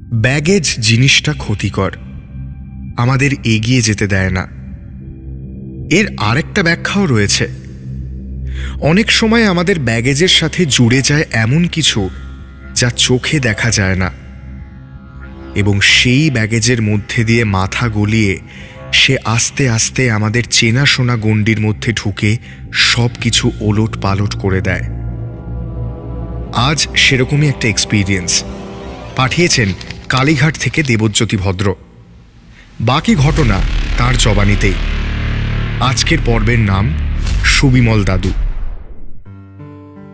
Baggage জিনিসটা ক্ষতিকর, আমাদের এগিয়ে যেতে দেয় না। এর আরেকটা ব্যাখ্যাও রয়েছে। অনেক সময় আমাদের ব্যাগেজের সাথে জুড়ে যায় এমন কিছু যা চোখে দেখা যায় না, এবং সেই ব্যাগেজের মধ্যে দিয়ে মাথা গলিয়ে সে আস্তে আস্তে আমাদের চেনাশোনা গণ্ডির মধ্যে ঢুকে সব কিছু ওলট পালট করে দেয়। আজ সেরকমই একটা এক্সপিরিয়েন্স পাঠিয়েছেন কালীঘাট থেকে দেবজ্যোতি ভদ্র। বাকি ঘটনা তার জবানিতেই। আজকের পর্বের নাম সুবিমল দাদু।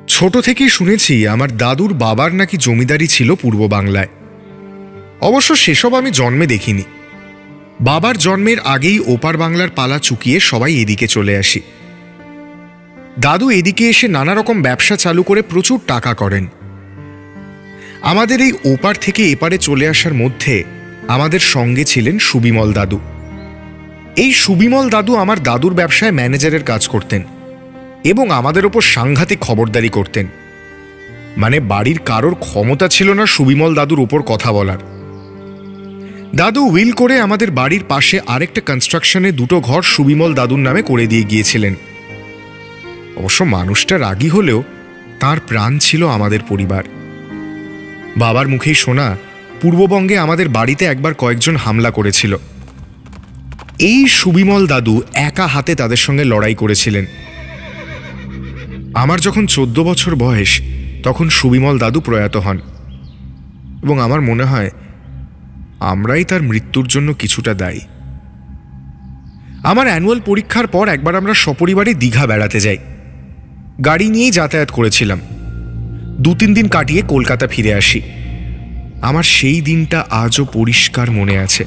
ছোট থেকেই শুনেছি আমার দাদুর বাবার নাকি জমিদারি ছিল পূর্ব বাংলায়। অবশ্য সেসব আমি জন্মে দেখিনি। বাবার জন্মের আগেই ওপার বাংলার পালা চুকিয়ে সবাই এদিকে চলে আসি। দাদু এদিকে এসে নানা রকম ব্যবসা চালু করে প্রচুর টাকা করেন। আমাদের এই ওপার থেকে এপারে চলে আসার মধ্যে আমাদের সঙ্গে ছিলেন সুবিমল দাদু। এই সুবিমল দাদু আমার দাদুর ব্যবসায় ম্যানেজারের কাজ করতেন এবং আমাদের ওপর সাংঘাতিক খবরদারি করতেন। মানে বাড়ির কারোর ক্ষমতা ছিল না সুবিমল দাদুর ওপর কথা বলার। দাদু উইল করে আমাদের বাড়ির পাশে আরেকটা কনস্ট্রাকশনে 2টো ঘর সুবিমল দাদুর নামে করে দিয়ে গিয়েছিলেন। অবশ্য মানুষটা রাগী হলেও তার প্রাণ ছিল আমাদের পরিবার। বাবার মুখেই শোনা পূর্ববঙ্গে আমাদের বাড়িতে একবার কয়েকজন হামলা করেছিল। এই সুবিমল দাদু একা হাতে তাদের সঙ্গে লড়াই করেছিলেন। আমার যখন 14 বছর বয়স তখন সুবিমল দাদু প্রয়াত হন, এবং আমার মনে হয় আমরাই তার মৃত্যুর জন্য কিছুটা দায়ী। আমার অ্যানুয়াল পরীক্ষার পর একবার আমরা সপরিবারে দীঘা বেড়াতে যাই। গাড়ি নিয়েই যাতায়াত করেছিলাম। 2-3 দিন কাটিয়ে কলকাতা ফিরে আসি। আমার সেই দিনটা আজও পরিষ্কার মনে আছে।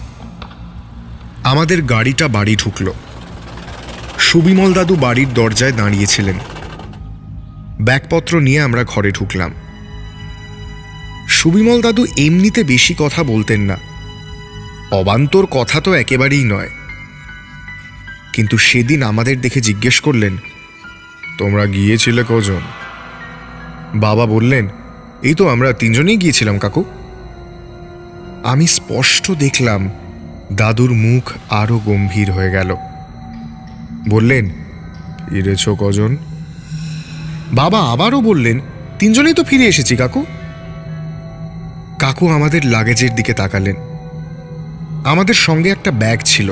আমাদের গাড়িটা বাড়ি ঢুকল। সুবিমল দাদু বাড়ির দরজায় দাঁড়িয়েছিলেন। ব্যাগপত্র নিয়ে আমরা ঘরে ঢুকলাম। সুবিমল দাদু এমনিতে বেশি কথা বলতেন না, অবান্তর কথা তো একেবারেই নয়। কিন্তু সেদিন আমাদের দেখে জিজ্ঞেস করলেন, তোমরা গিয়েছিলে কজন? বাবা বললেন, এই তো আমরা 3 জনেই গিয়েছিলাম কাকু। আমি স্পষ্ট দেখলাম দাদুর মুখ আরো গম্ভীর হয়ে গেল। বললেন, ফিরেছ কজন? বাবা আবারও বললেন, 3 জনেই তো ফিরে এসেছি কাকু। কাকু আমাদের লাগেজের দিকে তাকালেন। আমাদের সঙ্গে একটা ব্যাগ ছিল,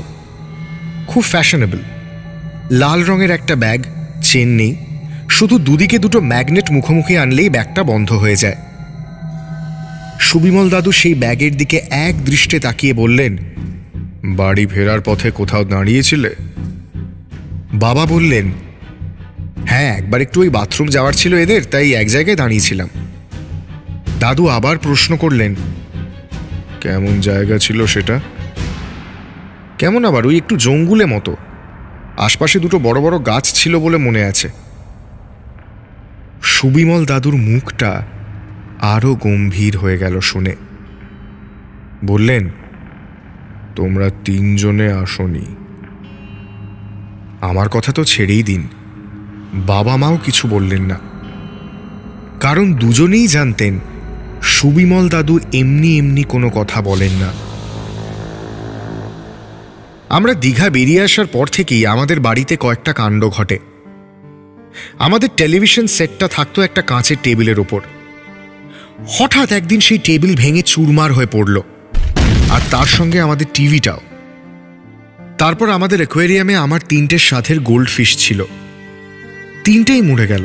খুব ফ্যাশনেবল, লাল রঙের একটা ব্যাগ, চেন নেই, শুধু দুদিকে 2টো ম্যাগনেট মুখোমুখি আনলেই ব্যাগটা বন্ধ হয়ে যায়। সুবিমল দাদু সেই ব্যাগের দিকে এক দৃষ্টে তাকিয়ে বললেন, বাড়ি ফেরার পথে কোথাও দাঁড়িয়েছিলে? বাবা বললেন, হ্যাঁ, একবার একটু ওই বাথরুম যাওয়ার ছিল এদের, তাই এক জায়গায় দাঁড়িয়েছিলাম। দাদু আবার প্রশ্ন করলেন, কেমন জায়গা ছিল সেটা? কেমন আবার, ওই একটু জঙ্গলে মতো, আশপাশে 2টো বড় বড় গাছ ছিল বলে মনে আছে। সুবিমল দাদুর মুখটা আরো গম্ভীর হয়ে গেল শুনে। বললেন, তোমরা 3 জনে আসনি। আমার কথা তো ছেড়েই দিন, বাবা মাও কিছু বললেন না, কারণ দুজনেই জানতেন সুবিমল দাদু এমনি এমনি কোনো কথা বলেন না। আমরা দীঘা বেরিয়ে আসার পর থেকেই আমাদের বাড়িতে কয়েকটা কাণ্ড ঘটে। আমাদের টেলিভিশন সেটটা থাকতো একটা কাঁচের টেবিলের ওপর। হঠাৎ একদিন সেই টেবিল ভেঙে চুরমার হয়ে পড়ল, আর তার সঙ্গে আমাদের টিভিটাও। তারপর আমাদের অ্যাকোয়ারিয়ামে আমার 3টে সাথের গোল্ড ফিশ ছিল, 3টেই মরে গেল।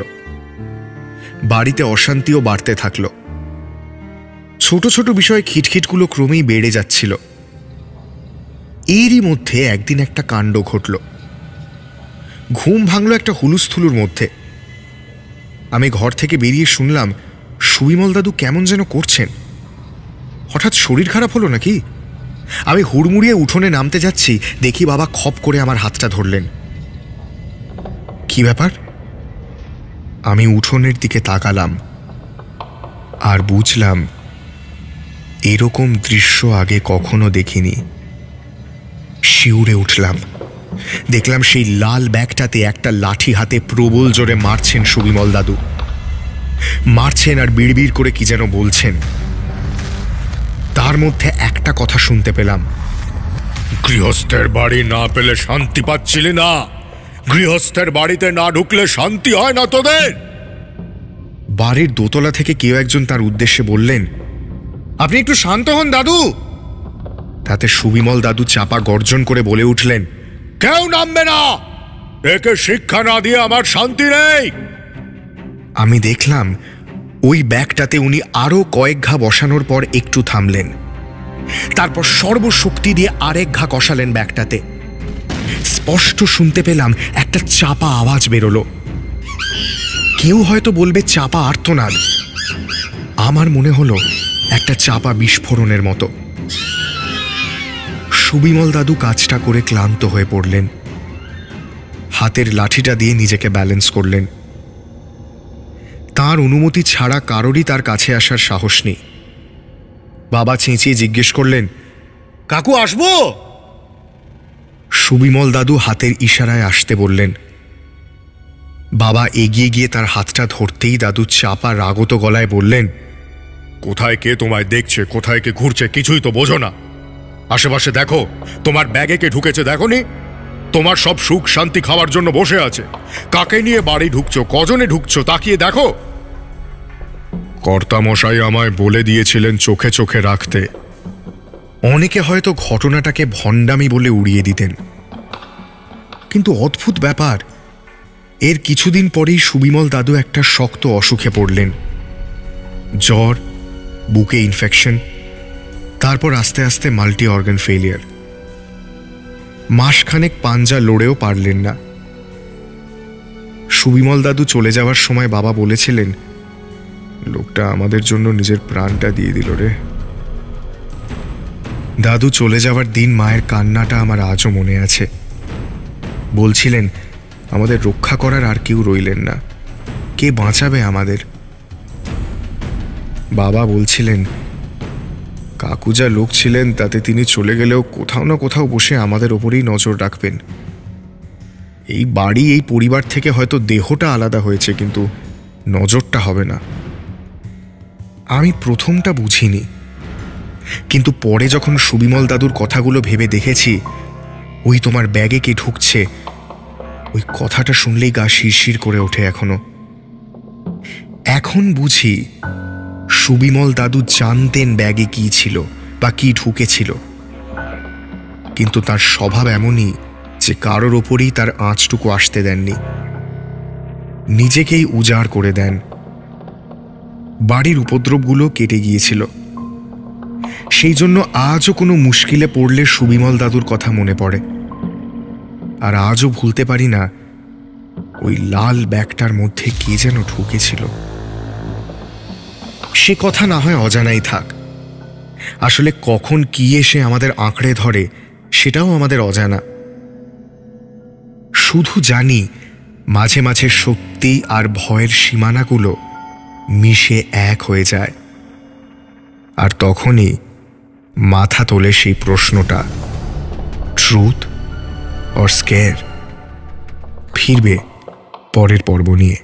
বাড়িতে অশান্তিও বাড়তে থাকলো। ছোট ছোট বিষয়ে খিটখিটগুলো ক্রমেই বেড়ে যাচ্ছিল। এরই মধ্যে একদিন একটা কাণ্ড ঘটল। ঘুম ভাঙল একটা হুলুস্থুলুর মধ্যে। আমি ঘর থেকে বেরিয়ে শুনলাম সুবিমল দাদু কেমন যেন করছেন। হঠাৎ শরীর খারাপ হলো নাকি? আমি হুড়মুড়িয়ে উঠোনে নামতে যাচ্ছি, দেখি বাবা খপ করে আমার হাতটা ধরলেন। কি ব্যাপার? আমি উঠোনের দিকে তাকালাম আর বুঝলাম এরকম দৃশ্য আগে কখনো দেখিনি। শিউরে উঠলাম। দেখলাম সেই লাল ব্যাগটাতে একটা লাঠি হাতে প্রবল জোরে মারছেন সুবিমল দাদু। মারছেন আর বিড়বিড় করে কি যেন বলছেন। তার তার মধ্যে একটা কথা শুনতে পেলাম, গৃহস্থের বাড়ি না পেলে শান্তি পাচ্ছিলি না? গৃহস্থের বাড়িতে না ঢুকলে শান্তি হয় না তোদের? বাড়ির দোতলা থেকে কেউ একজন তার উদ্দেশ্যে বললেন, আপনি একটু শান্ত হন দাদু। তাতে সুবিমল দাদু চাপা গর্জন করে বলে উঠলেন, কেউ নামবে না, একে শিক্ষা না দিয়ে আমার শান্তি নেই। আমি দেখলাম ওই ব্যাগটাতে উনি আরো কয়েক ঘা বসানোর পর একটু থামলেন, তারপর সর্বশক্তি দিয়ে আরেক ঘা কষালেন ব্যাগটাতে। স্পষ্ট শুনতে পেলাম একটা চাপা আওয়াজ বেরোলো। কেউ হয়তো বলবে চাপা আর্তনাদ, আমার মনে হলো একটা চাপা বিস্ফোরণের মতো। সুবিমল দাদু কাজটা করে ক্লান্ত হয়ে পড়লেন, হাতের লাঠিটা দিয়ে নিজেকে ব্যালেন্স করলেন। তার অনুমতি ছাড়া কারোরই তার কাছে আসার সাহস নেই। বাবা চেঁচিয়ে জিজ্ঞেস করলেন, কাকু আসবো? সুবিমল দাদু হাতের ইশারায় আসতে বললেন। বাবা এগিয়ে গিয়ে তার হাতটা ধরতেই দাদু চাপা রাগত গলায় বললেন, কোথায় কে তোমায় দেখছে, কোথায় কে ঘুরছে কিছুই তো বোঝো না। আশেপাশে দেখো, তোমার ব্যাগে কে ঢুকেছে দেখোনি? তোমার সব সুখ শান্তি খাওয়ার জন্য বসে আছে। কাকে নিয়ে বাড়ি ঢুকছো, কজনে ঢুকছো তাকিয়ে দেখো। কর্তামশাই আমায় বলে দিয়েছিলেন চোখে চোখে রাখতে। অনেকে হয়তো ঘটনাটাকে ভণ্ডামি বলে উড়িয়ে দিতেন, কিন্তু অদ্ভুত ব্যাপার, এর কিছুদিন পরেই সুবিমল দাদু একটা শক্ত অসুখে পড়লেন। জ্বর, বুকে ইনফেকশন, তারপর আস্তে আস্তে মাল্টি অর্গান ফেলিয়ার। মাসখানেক পাঞ্জা লড়েও পারলেন না। সুবিমল দাদু চলে যাওয়ার সময় বাবা বলেছিলেন, লোকটা আমাদের জন্য নিজের প্রাণটা দিয়ে দিল রে। দাদু চলে যাওয়ার দিন মায়ের কান্নাটা আমার আজও মনে আছে। বলছিলেন, আমাদের রক্ষা করার আর কেউ রইলেন না, কে বাঁচাবে আমাদের? বাবা বলছিলেন, কাকু যা লোক ছিলেন তাতে তিনি চলে গেলেও কোথাও না কোথাও বসে আমাদের ওপরেই নজর রাখবেন। এই বাড়ি, এই পরিবার থেকে হয়তো দেহটা আলাদা হয়েছে, কিন্তু নজরটা হবে না। আমি প্রথমটা বুঝিনি, কিন্তু পরে যখন সুবিমল দাদুর কথাগুলো ভেবে দেখেছি, ওই তোমার ব্যাগে কে ঢুকছে, ওই কথাটা শুনলেই গা শিরশির করে ওঠে এখনো। এখন বুঝি সুবিমল দাদু জানতেন ব্যাগে কি ছিল বা কি ঢুকেছিল, কিন্তু তার স্বভাব এমনই যে কারোর ওপরেই তার আঁচটুকু আসতে দেননি, নিজেকেই উজাড় করে দেন। বাড়ির উপদ্রবগুলো কেটে গিয়েছিল, সেই জন্য আজও কোনো মুশকিলে পড়লে সুবিমল দাদুর কথা মনে পড়ে। আর আজও ভুলতে পারি না ওই লাল ব্যাগটার মধ্যে কে যেন ঢুকেছিল। সে কথা না হয় অজানাই থাক, আসলে কখন কি এসে আমাদের আঁকড়ে ধরে সেটাও আমাদের অজানা। শুধু জানি মাঝে মাঝে সত্যি আর ভয়ের সীমানাগুলো মিশে এক হয়ে যায়, আর তখনই মাথা তোলে সেই প্রশ্নটা, ট্রুথ অর স্কেয়ার? ফিরবে পরের পর্ব নিয়ে।